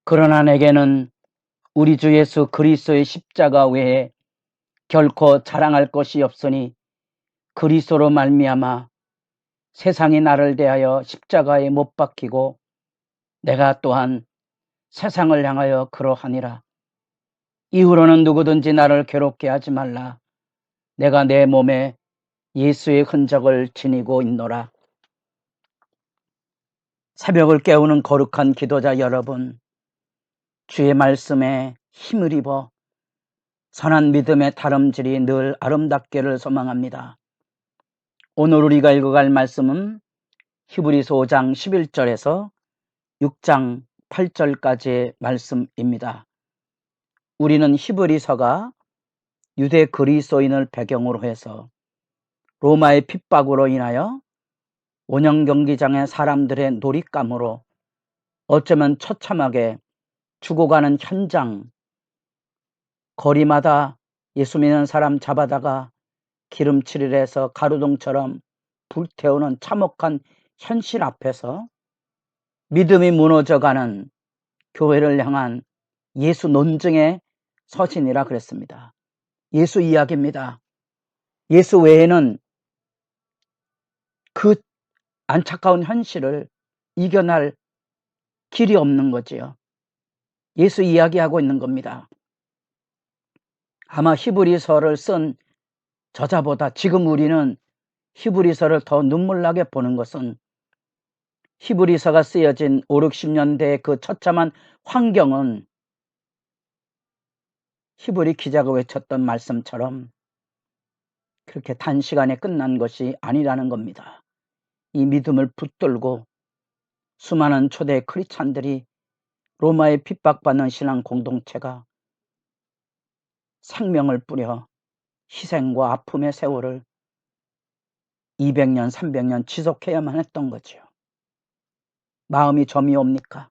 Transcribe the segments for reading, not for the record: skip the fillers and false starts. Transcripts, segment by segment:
그러나 내게는 우리 주 예수 그리스도의 십자가 외에 결코 자랑할 것이 없으니 그리스도로 말미암아 세상이 나를 대하여 십자가에 못 박히고 내가 또한 세상을 향하여 그러하니라. 이후로는 누구든지 나를 괴롭게 하지 말라. 내가 내 몸에 예수의 흔적을 지니고 있노라. 새벽을 깨우는 거룩한 기도자 여러분, 주의 말씀에 힘을 입어 선한 믿음의 다름질이 늘 아름답기를 소망합니다. 오늘 우리가 읽어갈 말씀은 히브리서 5장 11절에서 6장 8절까지의 말씀입니다. 우리는 히브리서가 유대 그리스도인을 배경으로 해서 로마의 핍박으로 인하여 원형 경기장의 사람들의 놀잇감으로 어쩌면 처참하게 죽어가는 현장, 거리마다 예수 믿는 사람 잡아다가 기름칠을 해서 가루등처럼 불태우는 참혹한 현실 앞에서 믿음이 무너져가는 교회를 향한 예수 논증의 서신이라 그랬습니다. 예수 이야기입니다. 예수 외에는 그 안타까운 현실을 이겨낼 길이 없는 거지요. 예수 이야기하고 있는 겁니다. 아마 히브리서를 쓴 저자보다 지금 우리는 히브리서를 더 눈물나게 보는 것은 히브리서가 쓰여진 5, 60년대의 그 처참한 환경은 히브리 기자가 외쳤던 말씀처럼 그렇게 단시간에 끝난 것이 아니라는 겁니다. 이 믿음을 붙들고 수많은 초대 크리스찬들이 로마에 핍박받는 신앙 공동체가 생명을 뿌려 희생과 아픔의 세월을 200년, 300년 지속해야만 했던 거죠. 마음이 점이 옵니까?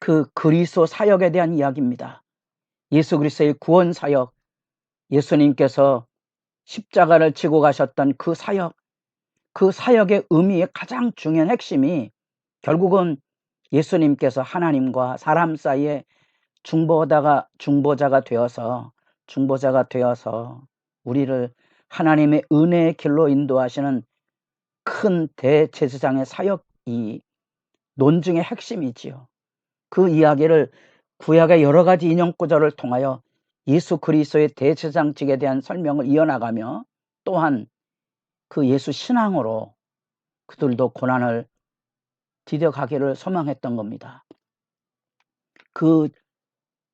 그 그리스도 사역에 대한 이야기입니다. 예수 그리스도의 구원 사역, 예수님께서 십자가를 지고 가셨던 그 사역, 그 사역의 의미의 가장 중요한 핵심이 결국은 예수님께서 하나님과 사람 사이에 중보자가 되어서 우리를 하나님의 은혜의 길로 인도하시는 큰 대제사장의 사역이 논증의 핵심이지요. 그 이야기를 구약의 여러 가지 인용 구절을 통하여 예수 그리스도의 대제사장직에 대한 설명을 이어나가며 또한 그 예수 신앙으로 그들도 고난을 디뎌가기를 소망했던 겁니다. 그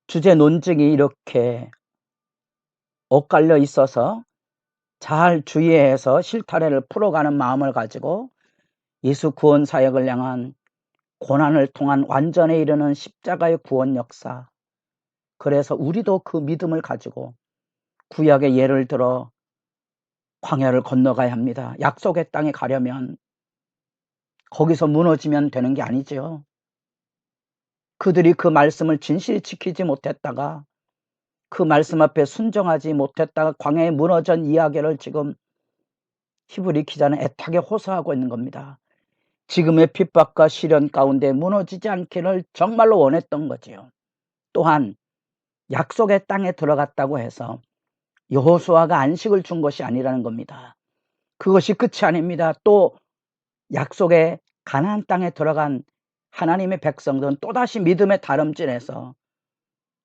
주제 논증이 이렇게 엇갈려 있어서 잘 주의해서 실타래를 풀어가는 마음을 가지고 예수 구원 사역을 향한 고난을 통한 완전에 이르는 십자가의 구원 역사, 그래서 우리도 그 믿음을 가지고 구약의 예를 들어 광야를 건너가야 합니다. 약속의 땅에 가려면 거기서 무너지면 되는 게 아니죠. 그들이 그 말씀을 진실히 지키지 못했다가 그 말씀 앞에 순종하지 못했다가 광야에 무너진 이야기를 지금 히브리 기자는 애타게 호소하고 있는 겁니다. 지금의 핍박과 시련 가운데 무너지지 않기를 정말로 원했던 거지요. 또한 약속의 땅에 들어갔다고 해서 여호수아가 안식을 준 것이 아니라는 겁니다. 그것이 끝이 아닙니다. 또 약속의 가나안 땅에 들어간 하나님의 백성들은 또다시 믿음의 다름질에서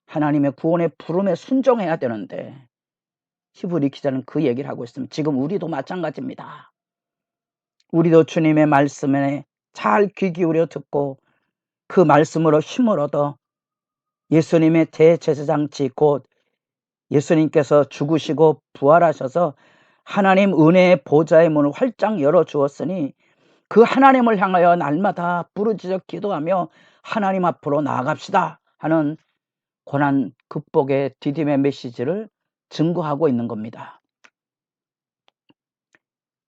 하나님의 구원의 부름에 순종해야 되는데 히브리 기자는 그 얘기를 하고 있습니다. 지금 우리도 마찬가지입니다. 우리도 주님의 말씀에 잘 귀 기울여 듣고 그 말씀으로 힘을 얻어 예수님의 대제사장직 곧 예수님께서 죽으시고 부활하셔서 하나님 은혜의 보좌의 문을 활짝 열어주었으니 그 하나님을 향하여 날마다 부르짖어 기도하며 하나님 앞으로 나아갑시다 하는 고난 극복의 디딤의 메시지를 증거하고 있는 겁니다.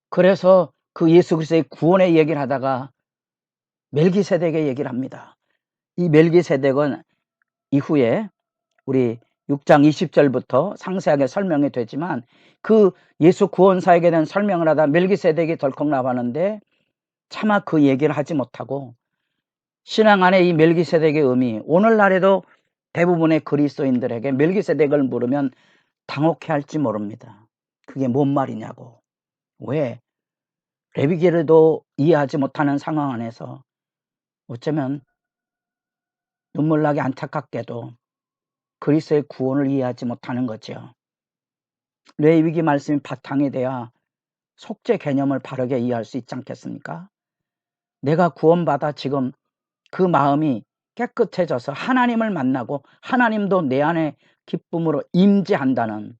그래서 그 예수 그리스도의 구원의 얘기를 하다가 멜기세덱의 얘기를 합니다. 이 멜기세덱은 이후에 우리 6장 20절부터 상세하게 설명이 되지만 그 예수 구원 사역에 대한 설명을 하다 멜기세덱이 덜컥 나왔는데 차마 그 얘기를 하지 못하고 신앙 안에 이 멜기세덱의 의미, 오늘날에도 대부분의 그리스도인들에게 멜기세덱을 물으면 당혹해할지 모릅니다. 그게 뭔 말이냐고. 왜? 레위기를도 이해하지 못하는 상황 안에서 어쩌면 눈물나게 안타깝게도 그리스도의 구원을 이해하지 못하는 거죠. 레위기 말씀이 바탕이 돼야 속죄 개념을 바르게 이해할 수 있지 않겠습니까? 내가 구원받아 지금 그 마음이 깨끗해져서 하나님을 만나고 하나님도 내 안에 기쁨으로 임재한다는,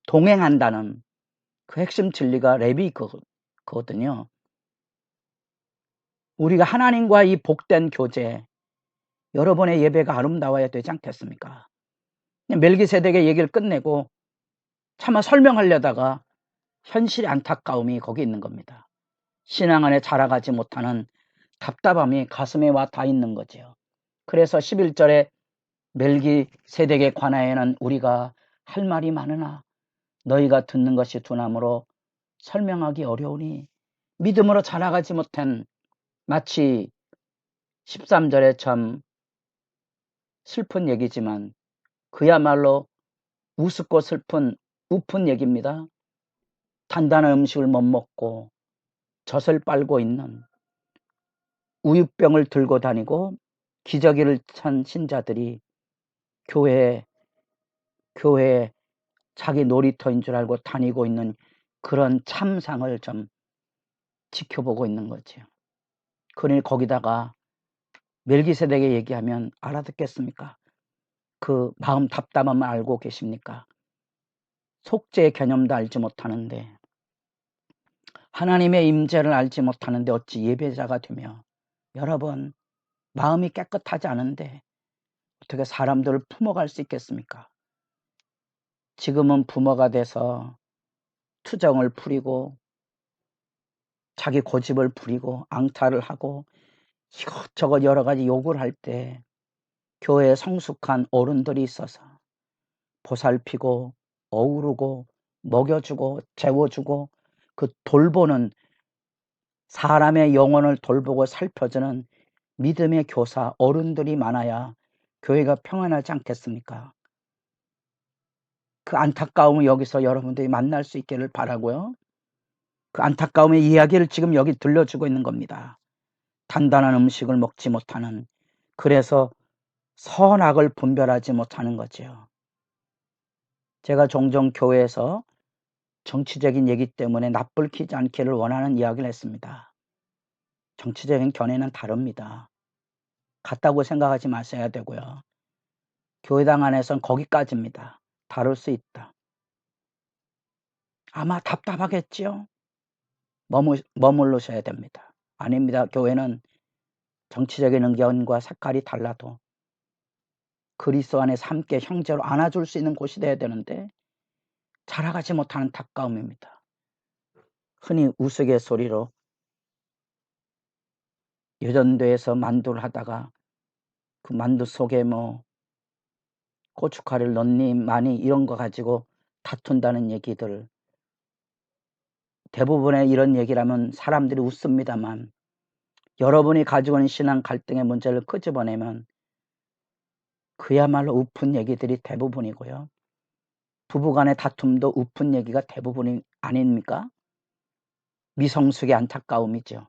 동행한다는 그 핵심 진리가 레위기거든요. 우리가 하나님과 이 복된 교제, 여러분의 예배가 아름다워야 되지 않겠습니까? 멜기세덱의 얘기를 끝내고 차마 설명하려다가 현실의 안타까움이 거기 있는 겁니다. 신앙 안에 자라가지 못하는 답답함이 가슴에 와 닿아 있는 거죠. 그래서 11절에 멜기세덱에 관하여는 우리가 할 말이 많으나 너희가 듣는 것이 둔함으로 설명하기 어려우니, 믿음으로 자라가지 못한, 마치 13절에 참 슬픈 얘기지만 그야말로 우습고 슬픈 우픈 얘기입니다. 단단한 음식을 못 먹고 젖을 빨고 있는, 우유병을 들고 다니고 기저귀를 찬 신자들이 교회에 자기 놀이터인 줄 알고 다니고 있는 그런 참상을 좀 지켜보고 있는 거죠. 그러니 거기다가 멜기세덱에 얘기하면 알아듣겠습니까? 그 마음 답답함을 알고 계십니까? 속죄의 개념도 알지 못하는데, 하나님의 임재를 알지 못하는데 어찌 예배자가 되며, 여러분 마음이 깨끗하지 않은데 어떻게 사람들을 품어갈 수 있겠습니까? 지금은 부모가 돼서 투정을 부리고 자기 고집을 부리고 앙탈을 하고 이것저것 여러 가지 욕을 할 때 교회에 성숙한 어른들이 있어서 보살피고 어우르고 먹여주고 재워주고 그 돌보는, 사람의 영혼을 돌보고 살펴주는 믿음의 교사 어른들이 많아야 교회가 평안하지 않겠습니까? 그 안타까움을 여기서 여러분들이 만날 수 있기를 바라고요. 그 안타까움의 이야기를 지금 여기 들려주고 있는 겁니다. 단단한 음식을 먹지 못하는, 그래서 선악을 분별하지 못하는 거죠. 제가 종종 교회에서 정치적인 얘기 때문에 낯불 키지 않기를 원하는 이야기를 했습니다. 정치적인 견해는 다릅니다. 같다고 생각하지 마셔야 되고요. 교회당 안에선 거기까지입니다. 다룰 수 있다. 아마 답답하겠지요? 머무르셔야 됩니다. 아닙니다. 교회는 정치적인 의견과 색깔이 달라도 그리스도 안에서 함께 형제로 안아줄 수 있는 곳이 돼야 되는데 자라가지 못하는 답가움입니다. 흔히 우스갯소리로 여전도에서 만두를 하다가 그 만두 속에 뭐 고춧가루를 넣니 많이 이런 거 가지고 다툰다는 얘기들, 대부분의 이런 얘기라면 사람들이 웃습니다만 여러분이 가지고 있는 신앙 갈등의 문제를 끄집어내면 그야말로 우픈 얘기들이 대부분이고요. 부부간의 다툼도 우픈 얘기가 대부분이 아닙니까? 미성숙의 안타까움이죠.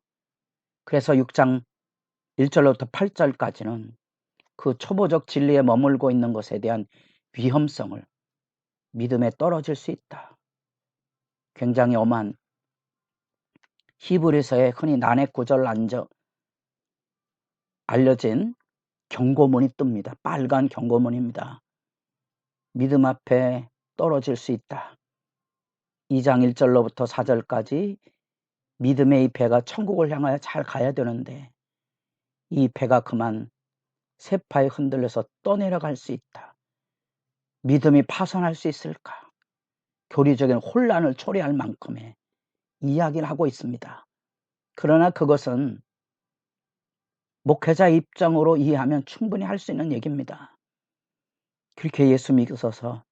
그래서 6장 1절로부터 8절까지는 그 초보적 진리에 머물고 있는 것에 대한 위험성을, 믿음에 떨어질 수 있다. 굉장히 엄한, 히브리서에 흔히 난해 구절 알려진 경고문이 뜹니다. 빨간 경고문입니다. 믿음 앞에 떨어질 수 있다. 2장 1절로부터 4절까지 믿음의 이 배가 천국을 향하여 잘 가야 되는데 이 배가 그만 세파에 흔들려서 떠내려갈 수 있다. 믿음이 파손할 수 있을까? 교리적인 혼란을 초래할 만큼의 이야기를 하고 있습니다. 그러나 그것은 목회자 입장으로 이해하면 충분히 할 수 있는 얘기입니다. 그렇게 예수 믿어서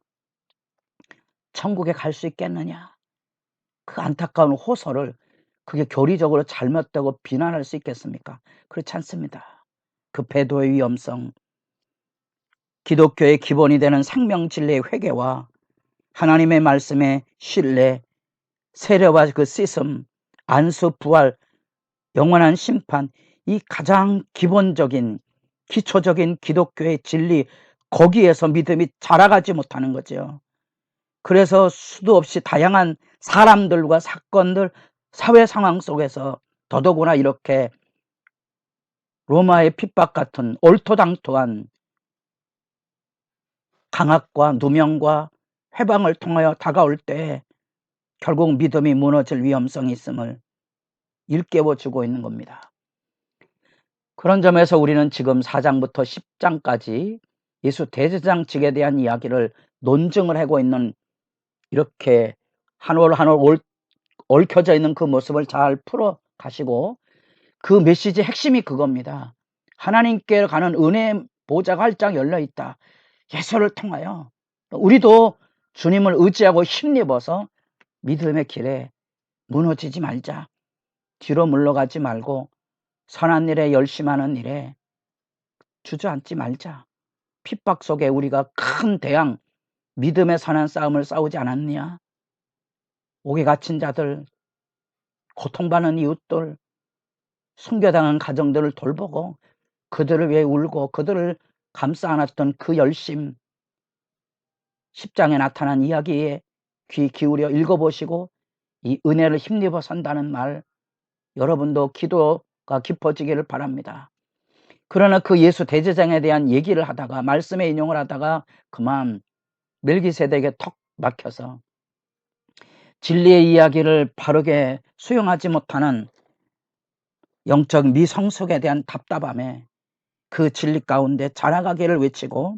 천국에 갈 수 있겠느냐? 그 안타까운 호소를 그게 교리적으로 잘못되고 비난할 수 있겠습니까? 그렇지 않습니다. 그 배도의 위험성, 기독교의 기본이 되는 생명 진리의 회개와 하나님의 말씀의 신뢰, 세례와 그 씻음, 안수, 부활, 영원한 심판, 이 가장 기본적인 기초적인 기독교의 진리, 거기에서 믿음이 자라가지 못하는 거죠. 그래서 수도 없이 다양한 사람들과 사건들, 사회 상황 속에서 더더구나 이렇게 로마의 핍박 같은 얼토당토한 강압과 누명과 회방을 통하여 다가올 때 결국 믿음이 무너질 위험성이 있음을 일깨워주고 있는 겁니다. 그런 점에서 우리는 지금 4장부터 10장까지 예수 대제사장직에 대한 이야기를 논증을 하고 있는, 이렇게 한 올 한 올 얽혀져 있는 그 모습을 잘 풀어 가시고, 그 메시지의 핵심이 그겁니다. 하나님께 가는 은혜의 보좌가 활짝 열려 있다. 예수를 통하여 우리도 주님을 의지하고 힘입어서 믿음의 길에 무너지지 말자. 뒤로 물러가지 말고 선한 일에 열심하는 일에 주저앉지 말자. 핍박 속에 우리가 큰 대항, 믿음의 선한 싸움을 싸우지 않았느냐. 옥에 갇힌 자들, 고통받는 이웃들, 순교당한 가정들을 돌보고 그들을 위해 울고 그들을 감싸 안았던 그 열심, 10장에 나타난 이야기에 귀 기울여 읽어보시고 이 은혜를 힘입어 산다는 말, 여러분도 기도가 깊어지기를 바랍니다. 그러나 그 예수 대제사장에 대한 얘기를 하다가, 말씀의 인용을 하다가 그만 멜기세덱에 턱 막혀서 진리의 이야기를 바르게 수용하지 못하는 영적 미성숙에 대한 답답함에 그 진리 가운데 자라가기를 외치고,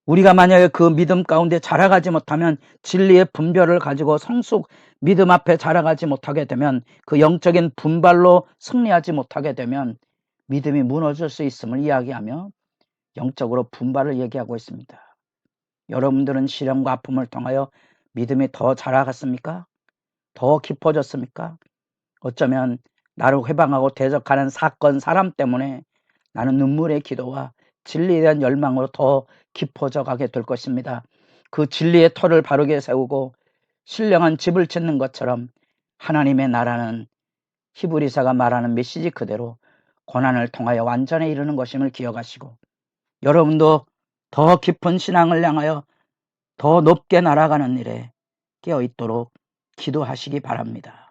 우리가 만약에 그 믿음 가운데 자라가지 못하면, 진리의 분별을 가지고 성숙 믿음 앞에 자라가지 못하게 되면, 그 영적인 분발로 승리하지 못하게 되면 믿음이 무너질 수 있음을 이야기하며 영적으로 분발을 얘기하고 있습니다. 여러분들은 시련과 아픔을 통하여 믿음이 더 자라갔습니까? 더 깊어졌습니까? 어쩌면 나를 회방하고 대적하는 사건, 사람 때문에 나는 눈물의 기도와 진리에 대한 열망으로 더 깊어져 가게 될 것입니다. 그 진리의 터를 바르게 세우고 신령한 집을 짓는 것처럼 하나님의 나라는 히브리서가 말하는 메시지 그대로 고난을 통하여 완전에 이르는 것임을 기억하시고, 여러분도 더 깊은 신앙을 향하여 더 높게 날아가는 일에 깨어 있도록 기도하시기 바랍니다.